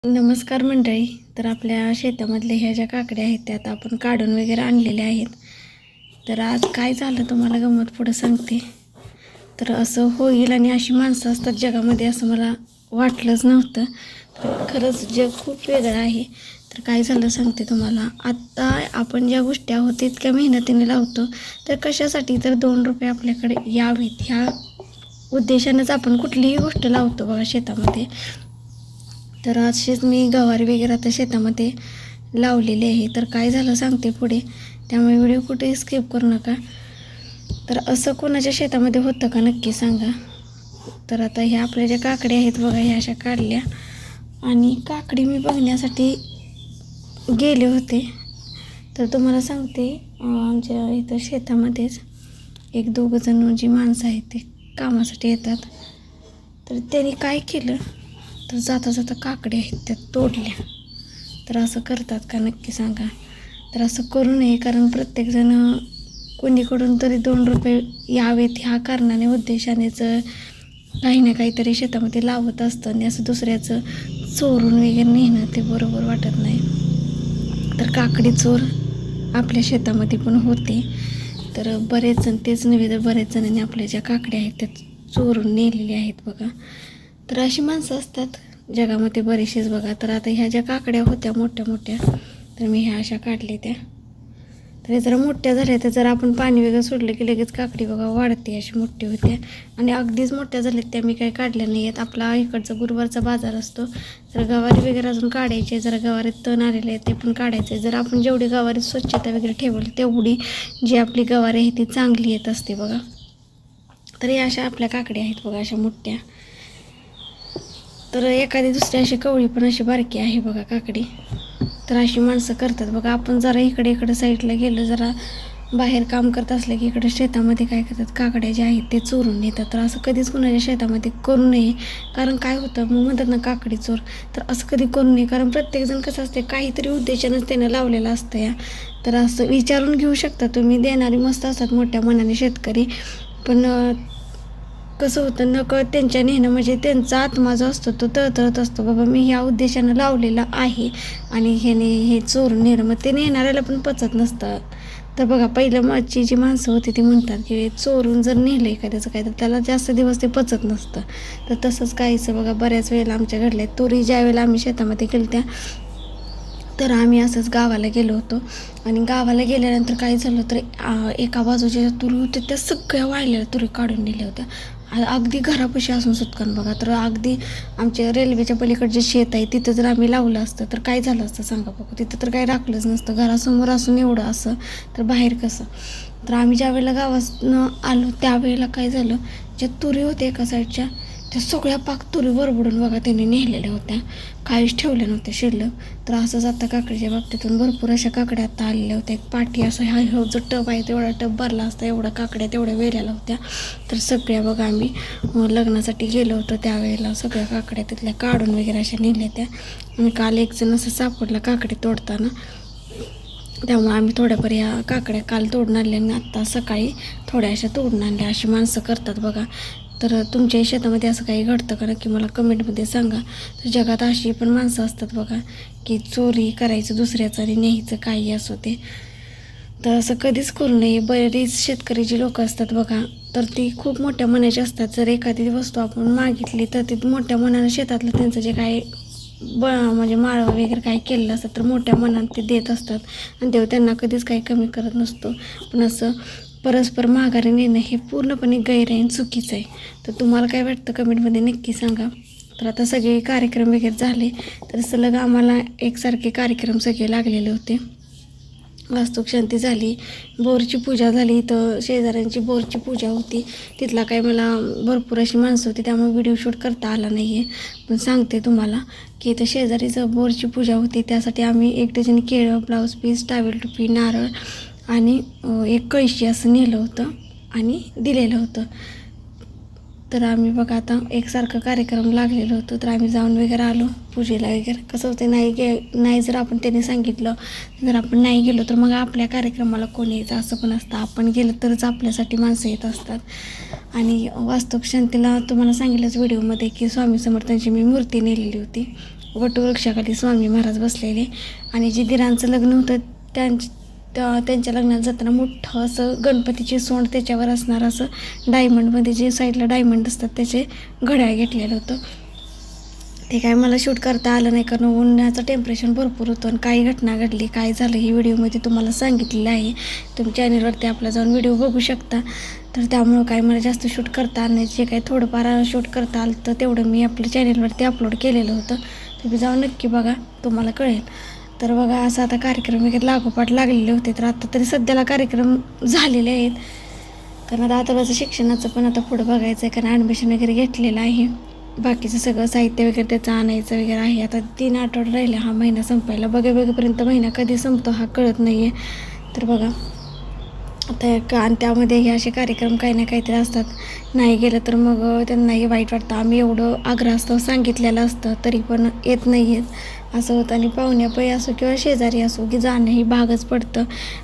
नमस्कार मंडळी. तर आपल्या शेतामधले ह्या ज्या काकड्या आहेत त्या आता आपण काढून वगैरे आणलेल्या आहेत. तर आज काय झालं तुम्हाला गंमत पुढं सांगते. तर असं होईल आणि अशी माणसं असतात जगामध्ये असं मला वाटलंच नव्हतं. तर खरंच जग खूप वेगळं आहे. तर काय झालं सांगते तुम्हाला. आत्ता आपण ज्या गोष्टी आहोत इतक्या मेहनतीने लावतो तर कशासाठी, तर 2 रुपये आपल्याकडे यावेत ह्या उद्देशानेच आपण कुठलीही गोष्ट लावतो बघा शेतामध्ये. तर असेच मी गवारी वगैरे आता शेतामध्ये लावलेली आहे. तर काय झालं सांगते पुढे, त्यामुळे व्हिडिओ कुठेही स्किप करू नका. तर असं कोणाच्या शेतामध्ये होतं का नक्की सांगा. तर आता ह्या आपल्या ज्या काकड्या आहेत बघा, ह्या अशा काढल्या आणि काकडी मी बघण्यासाठी गेले होते. तर तुम्हाला सांगते, आमच्या इथं शेतामध्येच एक दोघंजण जी माणसं आहेत ते कामासाठी येतात. तर त्यांनी काय केलं, तर जाता जाता काकड्या आहेत त्या तोडल्या. तर असं करतात का नक्की सांगा. तर असं करू नये, कारण प्रत्येकजण कोणीकडून तरी 2 रुपये यावेत ह्या कारणाने उद्देशानेच काही ना काहीतरी शेतामध्ये लावत असतं आणि असं दुसऱ्याचं चोरून वगैरे नेणं ते बरोबर वाटत नाही. तर काकडी चोर आपल्या शेतामध्ये पण होते. तर बरेच जण, तेच नव्हे तर बरेच जणांनी आपल्या ज्या काकड्या आहेत त्या चोरून नेलेल्या आहेत बघा. तर अशी माणसं असतात जगामध्ये बरेचसेच बघा. तर आता ह्या ज्या काकड्या होत्या मोठ्या मोठ्या, तर मी ह्या अशा काढल्या त्या. तर हे जरा मोठ्या झाल्या तर जरा आपण पाणी वगैरे सोडलं की लगेच काकडी बघा वाढते, अशी मोठी होते. आणि अगदीच मोठ्या झाल्यात त्या मी काही काढल्या नाही आहेत. आपला इकडचा गुरुवारचा बाजार असतो, तर गवारी वगैरे अजून काढायचे. जरा गवारीत तण आलेले आहेत ते पण काढायचे. जर आपण जेवढी गवारीत स्वच्छता वगैरे ठेवली तेवढी जी आपली गवारी आहे ती चांगली येत असते बघा. तर या अशा आपल्या काकड्या आहेत बघा, अशा मोठ्या. तर एखादी दुसरी अशी कवळी पण अशी बारकी आहे बघा काकडी. तर अशी माणसं करतात बघा. आपण जरा इकडे साईडला गेलो, जरा बाहेर काम करत असलं की इकडे शेतामध्ये काय करतात, काकड्या जे आहेत ते चोरून नेतात. तर असं कधीच कुणाच्या शेतामध्ये करू नये, कारण काय होतं मग म्हणतात ना काकडी चोर. तर असं कधी करू नये, कारण प्रत्येकजण कसं असते काहीतरी उद्देशानंच त्यानं लावलेलं असतं या. तर असं विचारून घेऊ शकता तुम्ही. देणारी मस्त असतात मोठ्या मनाने शेतकरी, पण कसं होतं नकळत त्यांच्या नेणं म्हणजे त्यांचा आत्मा जो असतो तो तळतळत असतो, बाबा मी ह्या उद्देशानं लावलेला आहे आणि ह्याने हे चोरून नेणं, मग ते नेणाऱ्याला पण पचत नसतं. तर बघा पहिलं मच्छी जी माणसं होती ती म्हणतात की चोरून जर नेलं एखाद्याचं काय तर त्याला जास्त दिवस ते पचत नसतं. तर तसंच काहीचं बघा बऱ्याच वेळेला आमच्या घडल्या. तुरी ज्या वेळेला आम्ही शेतामध्ये केल्या तर आम्ही असंच गावाला गेलो होतो आणि गावाला गेल्यानंतर काय झालं तर एका बाजूच्या ज्या तुरी होत्या त्या सगळ्या वाळलेल्या तुरी काढून नेल्या होत्या. अगदी घरापाशी असून सुटकान बघा. तर अगदी आमच्या रेल्वेच्या पलीकडचे शेत आहे तिथं जर आम्ही लावलं असतं तर काय झालं असतं सांगा बघू. तिथं तर काही राखलंच नसतं. घरासमोर असून एवढं असं तर बाहेर कसं. तर आम्ही ज्या वेळेला गावातनं आलो त्यावेळेला काय झालं, ज्या तुरी होत्या एका साईडच्या त्या सगळ्या पाक तुरी वरबडून बघा त्यांनी नेलेल्या होत्या, काहीच ठेवल्या नव्हत्या शिल्लक. तर असंच आता काकडीच्या बाबतीतून भरपूर अशा काकड्या आता आलेल्या होत्या. एक पाठी असं हा जो टब आहे तेवढा टब भरला असता, एवढ्या काकड्या तेवढ्या वेऱ्याला होत्या. तर सगळ्या बघा आम्ही लग्नासाठी गेलो होतो त्यावेळेला सगळ्या काकड्या तिथल्या काढून वगैरे अशा नेल्या त्या. आणि काल एक जण असं सापडला काकडी तोडताना, त्यामुळे आम्ही थोड्याफार या काकड्या काल तोडून आणल्या आणि आत्ता सकाळी थोड्या अशा तोडून आणल्या. अशी माणसं करतात बघा. तर तुमच्या शेतामध्ये असं काही घडतं का नक्की मला कमेंटमध्ये सांगा. तर जगात अशी पण माणसं असतात बघा की चोरी करायचं दुसऱ्याचं आणि न्यायचं काही असो ते. तर असं कधीच करू नये. बरीच शेतकरी जी लोकं असतात बघा तर ती खूप मोठ्या मनाची असतात. जर एखादी वस्तू आपण मागितली तर ती मोठ्या मनानं शेतातलं त्यांचं जे काय म्हणजे माळं वगैरे काही केलेलं असतं तर मोठ्या मनात ते देत असतात आणि तेव्हा त्यांना कधीच काही कमी करत नसतो. पण असं परस्पर माघारी नेणं हे पूर्णपणे गैर आहे, चुकीचं आहे. तर तुम्हाला काय वाटतं कमेंटमध्ये नक्की सांगा. तर आता सगळे कार्यक्रम वगैरे झाले तर सलग आम्हाला एकसारखे कार्यक्रम सगळे लागलेले होते. वास्तुशांती झाली, बोरची पूजा झाली, तर शेजाऱ्यांची बोरची पूजा होती. तिथला काय मला भरपूर अशी माणसं होती त्यामुळे व्हिडिओ शूट करता आला नाही आहे. पण सांगते तुम्हाला की इथं शेजारीचं बोरची पूजा होती त्यासाठी आम्ही 1 डझन केळं, ब्लाऊज पीस, टावेल टोपी, नारळ आणि एक कळशी असं नेलं होतं आणि दिलेलं होतं. तर आम्ही बघा आता एकसारखं कार्यक्रम लागलेलं होतं तर आम्ही जाऊन वगैरे आलो पूजेला वगैरे. कसं होतं नाही जर आपण त्यांनी सांगितलं, जर आपण नाही गेलो तर मग आपल्या कार्यक्रमाला कोण यायचं असं पण असतं. आपण गेलं तरच आपल्यासाठी माणसं येत असतात. आणि वास्तुशांतीला तुम्हाला सांगितलंच व्हिडिओमध्ये की स्वामी समर्थांची मी मूर्ती नेलेली होती वटवृक्षाखाली स्वामी महाराज बसलेले. आणि जे दिरांचं लग्न होतं त्यांच्या लग्नात जाताना मोठं असं गणपतीची सोंड त्याच्यावर असणार असं डायमंडमध्ये जे साईडला डायमंड असतात त्याचे घड्याळ घेतलेलं होतं. ते काय मला शूट करता आलं नाही कारण उन्हाचं टेम्परेचर भरपूर होतं आणि काही घटना घडली काय झालं ही व्हिडिओमध्ये तुम्हाला सांगितलेलं आहे. तुम्ही चॅनलवरती आपला जाऊन व्हिडिओ बघू शकता. तर त्यामुळं काय मला जास्त शूट करता आलं नाही. जे काही थोडंफार शूट करता आलं तर तेवढं मी आपल्या चॅनलवरती अपलोड केलेलं होतं. तुम्ही जाऊन नक्की बघा, तुम्हाला कळेल. तर बघा असं आता कार्यक्रम वगैरे लागोपाठ लागलेले होते. तर आता तरी सध्याला कार्यक्रम झालेले आहेत कारण आता माझं शिक्षणाचं पण आता पुढं बघायचं आहे कारण ॲडमिशन वगैरे घेतलेलं आहे. बाकीचं सगळं साहित्य वगैरे त्याचं आणायचं वगैरे आहे. आता 3 आठवडे राहिले हा महिना संपायला. बघेपर्यंत महिना कधी संपतो हा कळत नाही आहे. तर बघा आता आणि त्यामध्ये हे असे कार्यक्रम काही ना काहीतरी असतात. नाही गेलं तर मग त्यांनाही वाईट वाटतं. आम्ही एवढं आग्रहास्तव सांगितलेलं असतं तरी पण येत नाही आहेत असं होतं. आणि पाहुण्यापै असो किंवा शेजारी असो की जाणं ही भागच पडतं.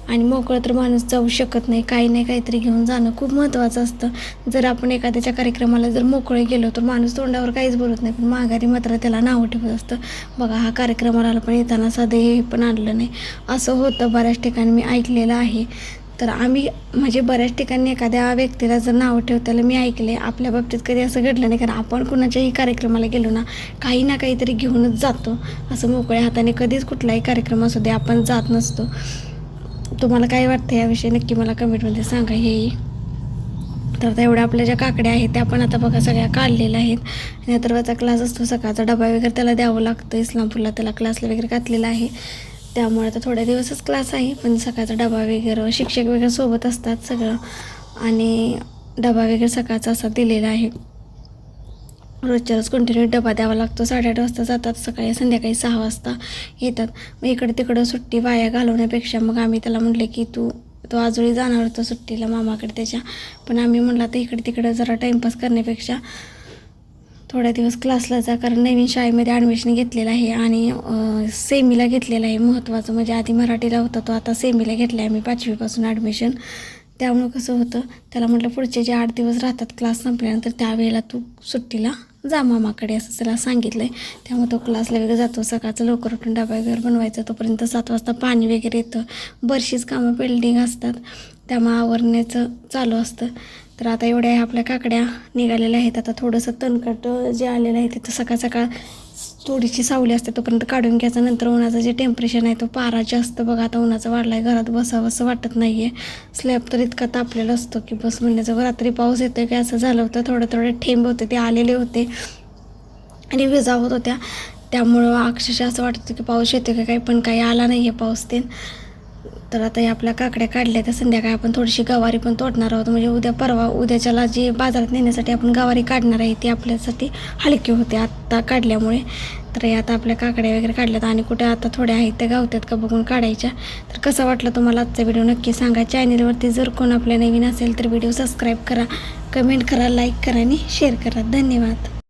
आणि मोकळं तर माणूस जाऊ शकत नाही. काही नाही काहीतरी घेऊन जाणं खूप महत्त्वाचं असतं. जर आपण एखाद्याच्या कार्यक्रमाला जर मोकळे गेलो तर माणूस तोंडावर काहीच बोलत नाही पण माघारी मात्र त्याला नावं ठेवत असतं. बघा हा कार्यक्रमाला आला पण येताना साधं हे पण आणलं नाही असं होतं. बऱ्याच ठिकाणी मी ऐकलेलं आहे. तर आम्ही म्हणजे बऱ्याच ठिकाणी एखाद्या व्यक्तीला जर नावं ठेवताना मी ऐकले. आपल्या बाबतीत कधी असं घडलं नाही कारण आपण कुणाच्याही कार्यक्रमाला गेलो ना काही ना काहीतरी घेऊनच जातो. असं मोकळ्या हाताने कधीच कुठलाही कार्यक्रम असू दे आपण जात नसतो. तुम्हाला काय वाटतं याविषयी नक्की मला कमेंटमध्ये सांगा. हेही तर आता एवढ्या आपल्या ज्या काकड्या आहेत त्या पण आता बघा सगळ्या काढलेल्या आहेत. आणि अथर्वचा क्लास असतो सकाळचा डबा वगैरे त्याला द्यावं लागतं. इस्लामपूरला त्याला क्लासला वगैरे घातलेला आहे त्यामुळे आता थोड्या दिवसच क्लास आहे पण सकाळचा डबा वगैरे शिक्षक वगैरे सोबत असतात सगळं. आणि डबा वगैरे सकाळचा असा दिलेला आहे. रोजच्या रोज कंटिन्यू डबा द्यावा लागतो. 8:30 वाजता जातात सकाळी, संध्याकाळी 6 वाजता येतात. मग इकडे तिकडं सुट्टी वाया घालवण्यापेक्षा मग आम्ही त्याला म्हटलं की तो आजोळी जाणार होता सुट्टीला मामाकडे त्याच्या. पण आम्ही म्हटलं आता इकडे तिकडं जरा टाईमपास करण्यापेक्षा थोड्या दिवस क्लासला जा कारण नवीन शाळेमध्ये ॲडमिशन घेतलेलं आहे आणि सेमीला घेतलेलं आहे. महत्त्वाचं म्हणजे आधी मराठीला होता तो आता सेमीला घेतला आहे आम्ही 5वीपासून ॲडमिशन. त्यामुळं कसं होतं त्याला म्हटलं पुढचे जे 8 दिवस राहतात क्लास संपल्यानंतर त्यावेळेला तू सुट्टीला जा मामाकडे असं त्याला सांगितलं आहे. त्यामुळे तो क्लासला वगैरे जातो. सकाळचं लवकर उठून डबा वगैरे बनवायचा तोपर्यंत 7 वाजता पाणी वगैरे येतं. बरीचशीच कामं पेंडिंग असतात त्यामुळे आवरण्याचं चालू असतं. तर आता एवढ्या आपल्या काकड्या निघालेल्या आहेत. आता थोडंसं तणकट जे आलेलं आहे तिथं सकाळ सकाळ थोडीशी सावली असते तोपर्यंत काढून घ्यायचं. नंतर उन्हाचं जे टेम्परेचर आहे तो पारा जास्त बघा आता उन्हाचं वाढला आहे. घरात बसावं असं वाटत नाही आहे. स्लॅब तर इतका तापलेला असतो की बस म्हणण्याचं. रात्री पाऊस येतो की असं झालं होतं. थोडे ठेंब होते ते आलेले होते आणि विजा होत होत्या त्यामुळं अक्षरशः असं वाटतं की पाऊस येतो की काही पण काही आला नाही आहे पाऊस ते. तर आता या आपल्या काकड्या काढल्या तर संध्याकाळी आपण थोडीशी गवारी पण तोडणार आहोत. म्हणजे उद्याच्याला जे बाजारात नेण्यासाठी आपण गवारी काढणार आहे ती आपल्यासाठी हलकी होते आत्ता काढल्यामुळे. तर आता आपल्या काकड्या वगैरे काढल्यात आणि कुठे आता थोड्या आहेत त्या गावत्यात का बघून काढायच्या. तर कसा वाटला तुम्हाला आजचा व्हिडिओ नक्की सांगा. चॅनलवरती जर कोण आपल्या नवीन असेल तर व्हिडिओ सबस्क्राईब करा, कमेंट करा, लाईक करा आणि शेअर करा. धन्यवाद.